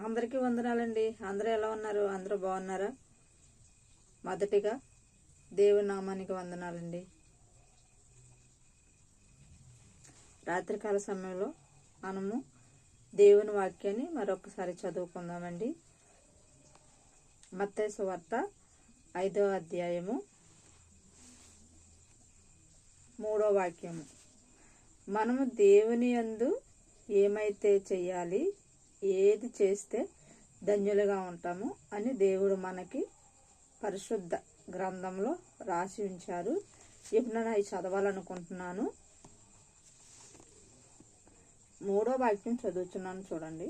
అందరికీ వందనాలండి. అందరూ ఎలా ఉన్నారు? అందరూ బాగున్నారా? మొదటిగా దేవుని నామానికి వందనాలండి. రాత్రికాల సమయంలో మనము దేవుని వాక్యాన్ని మరొకసారి చదువుకుందామండి. మత్తయి సువార్త 5వ అధ్యాయము 3వ వాక్యము. మనము దేవుని యందు ఏమైతే చెయ్యాలి, ఏది చేస్తే ధన్యులుగా ఉంటాము అని దేవుడు మనకి పరిశుద్ధ గ్రంథంలో రాసి ఉంచారు. ఇప్పుడు నేను అవి చదవాలనుకుంటున్నాను. 3వ వాక్యం చదువుతున్నాను, చూడండి.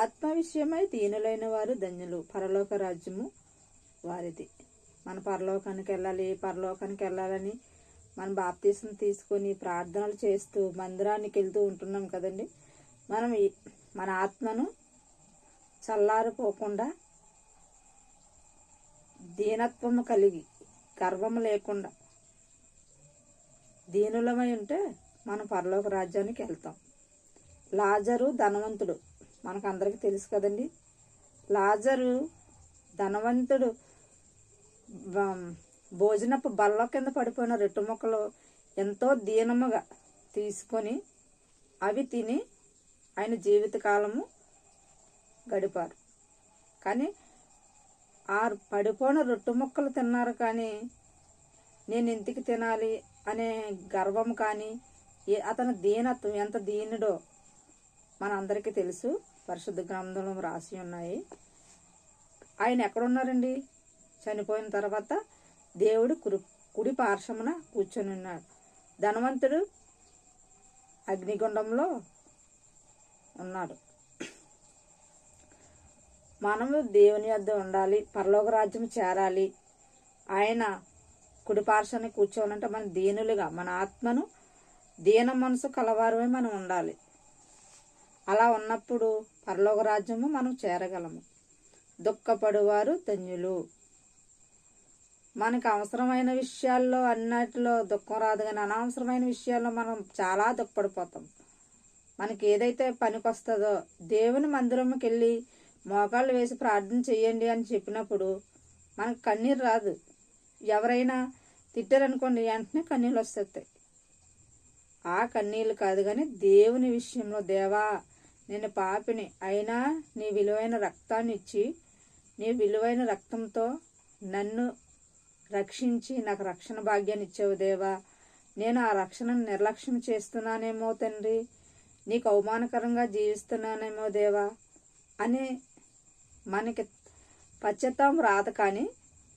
ఆత్మ విషయమై దీనులైన వారు ధన్యులు, పరలోక రాజ్యము వారిది. మన పరలోకానికి వెళ్ళాలని మన బాప్తీసం తీసుకొని ప్రార్థనలు చేస్తూ మందిరానికి వెళ్తూ ఉంటున్నాం కదండి. మనం మన ఆత్మను చల్లారిపోకుండా, దీనత్వము కలిగి, గర్వము లేకుండా దీనులమై ఉంటే మనం పరలోక రాజ్యానికి వెళ్తాం. లాజరు ధనవంతుడు మనకు అందరికీ తెలుసు కదండి. లాజరు ధనవంతుడు భోజనపు బల్ల కింద పడిపోయిన రొట్టె ముక్కలు ఎంతో దీనముగా తీసుకొని అవి తిని ఆయన జీవితకాలము గడిపారు. కానీ ఆ పడిపోయిన రొట్టె ముక్కలు తిన్నారు, కానీ నేను ఇంటికి తినాలి అనే గర్వం కానీ అతని దీనత్వం ఎంత దీనుడో మనందరికీ తెలుసు. పరిశుద్ధ గ్రంథంలో రాసి ఉన్నాయి. ఆయన ఎక్కడున్నారండి? చనిపోయిన తర్వాత దేవుడు కుడి పార్శ్వమున కూర్చొని ఉన్నాడు. ధనవంతుడు అగ్నిగుండంలో ఉన్నాడు. మనము దేవుని యొద్ద ఉండాలి, పరలోక రాజ్యం చేరాలి, ఆయన కుడి పార్శ్వాన్ని కూర్చోవాలంటే మన దీనులుగా, మన ఆత్మను దీన మనసు కలవారమే మనం ఉండాలి. అలా ఉన్నప్పుడు పరలోక రాజ్యము మనం చేరగలము. దుఃఖపడువారు ధన్యులు. మనకు అవసరమైన విషయాల్లో అన్నిటిలో దుఃఖం రాదు, కానీ అనవసరమైన విషయాల్లో మనం చాలా దుఃఖపడిపోతాం. మనకి ఏదైతే పనికి వస్తుందో, దేవుని మందిరంకి వెళ్ళి మోకాళ్ళు వేసి ప్రార్థన చెయ్యండి అని చెప్పినప్పుడు మనకు కన్నీరు రాదు. ఎవరైనా తిట్టారనుకోండి, వెంటనే కన్నీళ్ళు వస్తాయి. ఆ కన్నీళ్ళు కాదు, కానీ దేవుని విషయంలో, దేవా నేను పాపిని అయినా నీ విలువైన రక్తాన్ని ఇచ్చి, నీ విలువైన రక్తంతో నన్ను రక్షించి నాకు రక్షణ భాగ్యాన్ని ఇచ్చావు దేవా, నేను ఆ రక్షణను నిర్లక్ష్యం చేస్తున్నానేమో తండ్రి, నీకు అవమానకరంగా జీవిస్తున్నానేమో దేవా అని మనకి పశ్చాత్తాపం రాదు. కానీ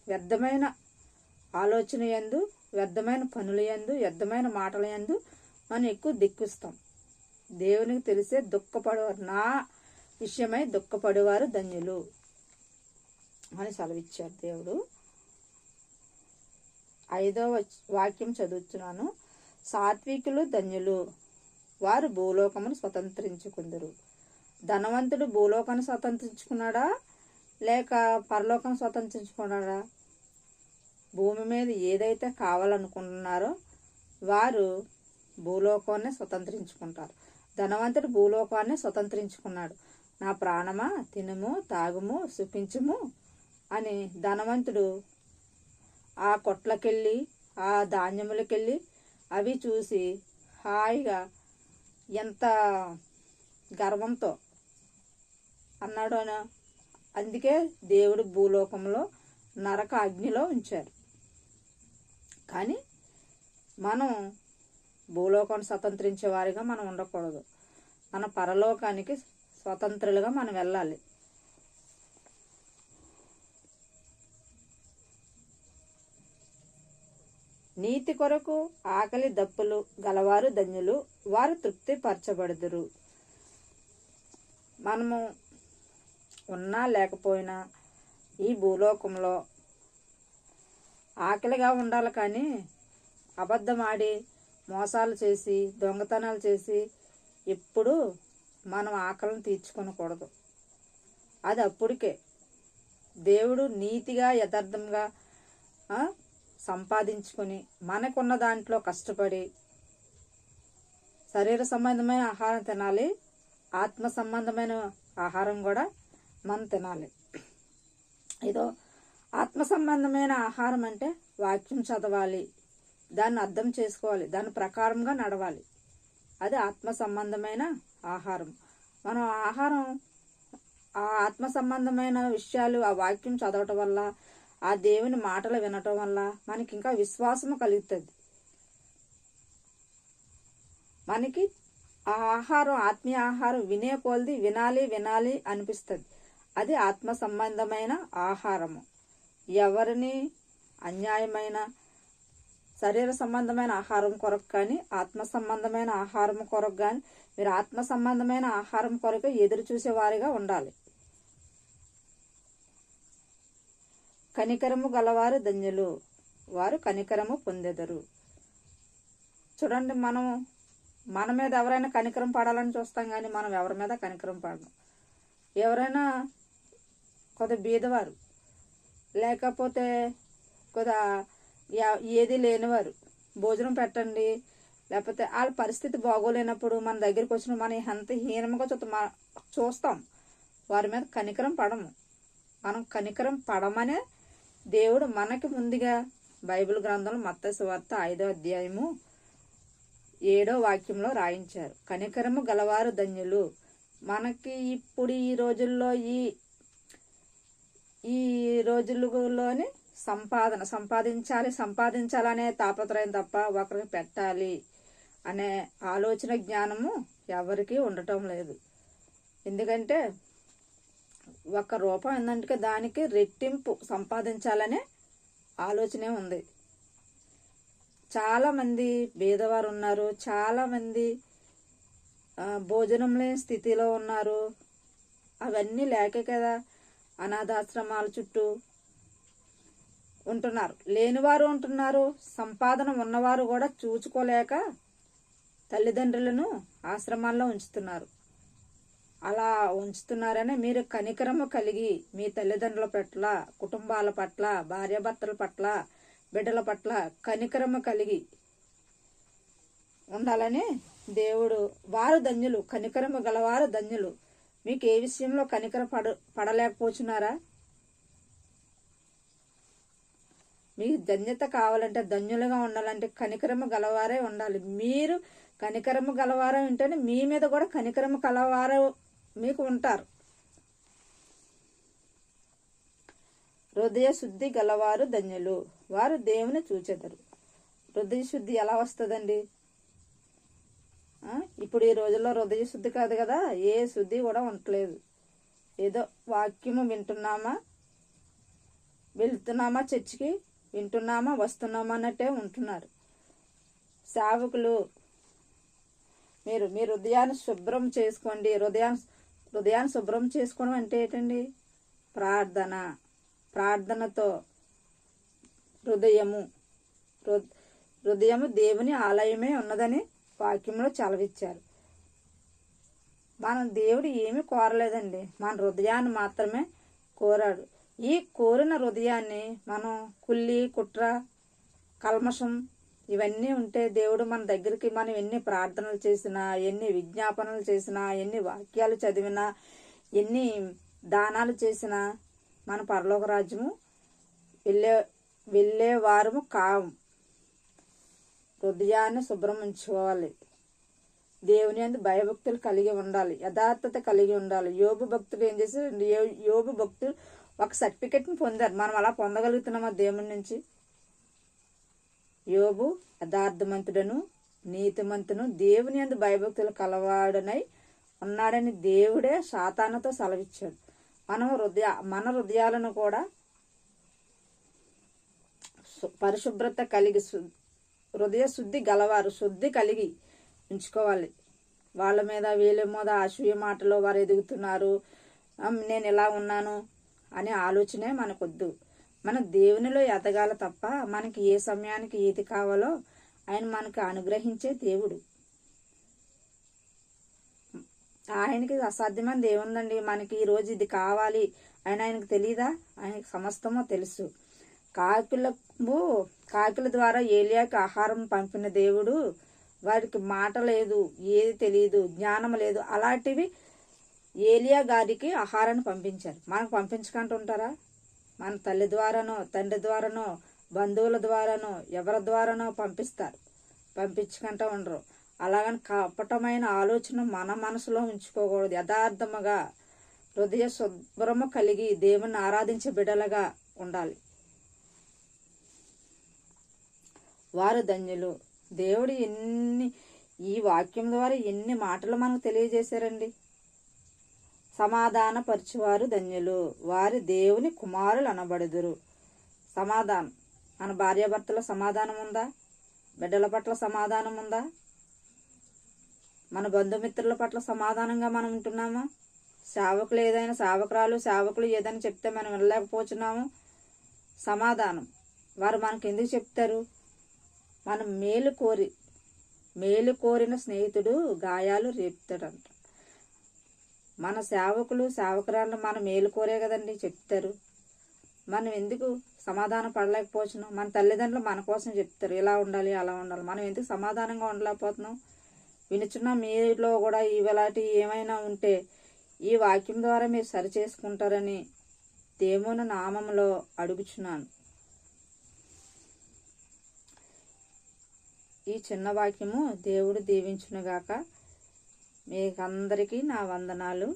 వ్యర్థమైన ఆలోచన యందు, వ్యర్థమైన పనుల యందు, వ్యర్థమైన మాటల యందు మనం ఎక్కువ దిక్కుస్తాం. దేవునికి తెలిసే దుఃఖపడేవారు, నా విషయమై దుఃఖపడేవారు ధన్యులు అని సెలవిచ్చారు దేవుడు. 5వ వాక్యం చదువుతున్నాను. సాత్వికులు ధన్యులు, వారు భూలోకమును స్వతంత్రించుకుందరు. ధనవంతుడు భూలోకాన్ని స్వతంత్రించుకున్నాడా లేక పరలోకాన్ని స్వతంత్రించుకున్నాడా? భూమి మీద ఏదైతే కావాలనుకుంటున్నారో వారు భూలోకాన్ని స్వతంత్రించుకుంటారు. ధనవంతుడు భూలోకాన్ని స్వతంత్రించుకున్నాడు. నా ప్రాణమా తినుము, తాగుము, సుఖించుము అని ధనవంతుడు ఆ కొట్లకెళ్ళి, ఆ ధాన్యములకెళ్ళి అవి చూసి హాయిగా ఎంత గర్వంతో అన్నాడు అని. అందుకే దేవుడు భూలోకంలో నరక అగ్నిలో ఉంచారు. కానీ మనం భూలోకాన్ని స్వతంత్రించే వారిగా మనం ఉండకూడదు. మన పరలోకానికి స్వతంత్రులుగా మనం వెళ్ళాలి. నీతి కొరకు ఆకలి దప్పులు గలవారు ధన్యులు, వారు తృప్తి పరచబడుదురు. మనము ఉన్నా లేకపోయినా ఈ భూలోకంలో ఆకలిగా ఉండాలి, కానీ అబద్ధమాడి మోసాలు చేసి దొంగతనాలు చేసి ఎప్పుడు మనం ఆకలిని తీర్చుకొనకూడదు. అది అప్పటికే దేవుడు నీతిగా యథార్థంగా సంపాదించుకొని మనకున్న దాంట్లో కష్టపడి శరీర సంబంధమైన ఆహారం తినాలి, ఆత్మ సంబంధమైన ఆహారం కూడా మనం తినాలి. ఏదో ఆత్మ సంబంధమైన ఆహారం అంటే వాక్యం చదవాలి, దాన్ని అర్థం చేసుకోవాలి, దాని ప్రకారంగా నడవాలి. అది ఆత్మ సంబంధమైన ఆహారం. మనం ఆహారం ఆ ఆత్మ సంబంధమైన విషయాలు ఆ వాక్యం చదవటం వల్ల, ఆ దేవుని మాటలు వినటం వల్ల మనకి ఇంకా విశ్వాసము కలుగుతుంది. మనకి ఆ ఆహారం, ఆత్మీయ ఆహారం వినే కొలది వినాలి వినాలి అనిపిస్తుంది. అది ఆత్మ సంబంధమైన ఆహారము. ఎవరిని అన్యాయమైన శరీర సంబంధమైన ఆహారం కొరకు కానీ ఆత్మ సంబంధమైన ఆహారం కొరకు కానీ మీరు ఆత్మ సంబంధమైన ఆహారం కొరకు ఎదురు చూసేవారిగా ఉండాలి. కనికరము గలవారు ధన్యులు, వారు కనికరము పొందెదరు. చూడండి, మన మీద ఎవరైనా కనికరం పడాలని చూస్తాం, కానీ మనం ఎవరి మీద కనికరం పడము. ఎవరైనా కొద్దిగా బీదవారు, లేకపోతే కొద్దిగా ఏది లేనివారు భోజనం పెట్టండి, లేకపోతే వాళ్ళ పరిస్థితి బాగోలేనప్పుడు మన దగ్గరికి వచ్చిన మనం ఎంత హీనంగా చూస్తాం, వారి మీద కనికరం పడము. మనం కనికరం పడమనే దేవుడు మనకి ముందుగా బైబిల్ గ్రంథంలో మత్తయి సువార్త 5వ అధ్యాయము 7వ వాక్యంలో రాయించారు. కనికరము గలవారు ధన్యులు. మనకి ఇప్పుడు ఈ రోజుల్లో ఈ రోజుల్లోని సంపాదించాలనే తాపత్రయం తప్ప ఒకరికి పెట్టాలి అనే ఆలోచన జ్ఞానము ఎవరికీ ఉండటం లేదు. ఎందుకంటే ₹1 ఏంటంటే దానికి రెట్టింపు సంపాదించాలనే ఆలోచనే ఉంది. చాలామంది బీదవారు ఉన్నారు, చాలామంది భోజనం లేని స్థితిలో ఉన్నారు. అవన్నీ లేకే కదా అనాథాశ్రమాల చుట్టూ ఉంటున్నారు. లేనివారు ఉంటున్నారు, సంపాదన ఉన్నవారు కూడా చూచుకోలేక తల్లిదండ్రులను ఆశ్రమాల్లో ఉంచుతున్నారు. అలా ఉంచుతున్నారని మీరు కనికరము కలిగి మీ తల్లిదండ్రుల పట్ల, కుటుంబాల పట్ల, భార్యాభర్తల పట్ల, బిడ్డల పట్ల కనికరము కలిగి ఉండాలని దేవుడు, వారు ధన్యులు, కనికరము గలవారు ధన్యులు. మీకు ఏ విషయంలో కనికర పడలేకపోతున్నారా? మీకు ధన్యత కావాలంటే, ధన్యులుగా ఉండాలంటే కనికరము గలవారే ఉండాలి. మీరు కనికరము గలవారే ఉంటేనే మీ మీద కూడా కనికరము కలవారు మీకు ఉంటారు. హృదయ శుద్ధి గలవారు ధన్యులు, వారు దేవుని చూచెదరు. హృదయ శుద్ధి ఎలా వస్తుందండి? ఇప్పుడు ఈ రోజుల్లో హృదయ శుద్ధి కాదు కదా, ఏ శుద్ధి కూడా ఉండట్లేదు. ఏదో వాక్యము వింటున్నామా, వెళ్తున్నామా, చర్చికి వింటున్నామా, వస్తున్నామా అన్నట్టే ఉంటున్నారు సేవకులు. మీ హృదయాన్ని శుభ్రం చేసుకోండి. హృదయాన్ని శుభ్రం చేసుకోవడం అంటే ఏంటండి? ప్రార్థనతో హృదయము దేవుని ఆలయమే ఉన్నదని వాక్యంలో చలవిచ్చారు. మనం దేవుడు ఏమీ కోరలేదండి, మన హృదయాన్ని మాత్రమే కోరాడు. ఈ కోరిన హృదయాన్ని మనం కుళ్ళి, కుట్ర, కల్మషం ఇవన్నీ ఉంటే దేవుడు మన దగ్గరికి మనం ఎన్ని ప్రార్థనలు చేసినా, ఎన్ని విజ్ఞాపనలు చేసినా, ఎన్ని వాక్యాలు చదివినా, ఎన్ని దానాలు చేసినా మన పరలోక రాజ్యము వెళ్ళేవారము కాము. హృదయాన్ని శుభ్రం ఉంచుకోవాలి. దేవుని యందు భయభక్తులు కలిగి ఉండాలి, యథార్థత కలిగి ఉండాలి. యోబు భక్తులు ఏం చేశారు? యోబు భక్తులు ఒక సర్టిఫికెట్ని పొందారు. మనం అలా పొందగలుగుతున్నామా దేవుని నుంచి? యోబు యథార్థమంతుడను, నీతిమంతును, దేవుని యందు భయభక్తులు కలవాడనై ఉన్నాడని దేవుడే సాతానుతో సెలవిచ్చాడు. మన హృదయాలను కూడా పరిశుభ్రత కలిగి, హృదయ శుద్ధి గలవారు శుద్ధి కలిగి ఉంచుకోవాలి. వాళ్ళ మీద వీళ్ళ మీద అసూయ మాటలో వారు ఎదుగుతున్నారు, నేను ఇలా ఉన్నాను అనే ఆలోచనే మనకొద్దు. మన దేవునిలో ఎదగాల తప్ప మనకి ఏ సమయానికి ఏది కావాలో ఆయన మనకు అనుగ్రహించే దేవుడు. ఆయనకి అసాధ్యమైనది ఏముందండి? మనకి ఈరోజు ఇది కావాలి అని ఆయనకు తెలీదా? ఆయనకి సమస్తమో తెలుసు. కాకుల ద్వారా ఏలియాకి ఆహారం పంపిన దేవుడు వారికి మాట లేదు, ఏది తెలియదు, జ్ఞానం లేదు. అలాంటివి ఏలియా గారికి ఆహారాన్ని పంపించారు. మనకు పంపించకుండా ఉంటారా? మన తల్లి ద్వారానో, తండ్రి ద్వారానో, బంధువుల ద్వారానో, ఎవరి ద్వారానో పంపించకుండా ఉండరు. అలాగని కపటమైన ఆలోచన మన మనసులో ఉంచుకోకూడదు. యథార్థముగా హృదయ శుభ్రము కలిగి దేవుణ్ణి ఆరాధించే బిడ్డలుగా ఉండాలి. వారు ధన్యులు. దేవుడు ఈ వాక్యం ద్వారా ఎన్ని మాటలు మనకు తెలియజేశారండి. సమాధాన పరిచేవారు ధన్యులు, వారి దేవుని కుమారులు అనబడుదురు. సమాధానం, మన భార్యాభర్తల సమాధానం ఉందా? బిడ్డల పట్ల సమాధానం ఉందా? మన బంధుమిత్రుల పట్ల సమాధానంగా మనం ఉంటున్నామా? సేవకులు ఏదైనా సేవకులు ఏదైనా చెప్తే మనం వినలేకపోతున్నాము. సమాధానం వారు మనకు ఎందుకు చెప్తారు? మనం మేలు కోరిన స్నేహితుడు గాయాలు రేపుతాడంట. మన సేవకురాళ్ళు మన మేలు కోరే కదండి చెప్తారు. మనం ఎందుకు సమాధానం పడలేకపోతున్నాం? మన తల్లిదండ్రులు మన కోసం చెప్తారు, ఇలా ఉండాలి అలా ఉండాలి. మనం ఎందుకు సమాధానంగా ఉండలేకపోతున్నాం? వినుచున్న మీలో కూడా ఇలాంటి ఏమైనా ఉంటే ఈ వాక్యం ద్వారా మీరు సరి చేసుకుంటారని దేవుని నామములో అడుగుచున్నాను. ఈ చిన్న వాక్యము దేవుడు దీవించునుగాక. మీకందరికీ నా వందనాలు.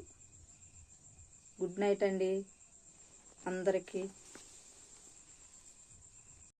గుడ్ నైట్ అండి అందరికీ.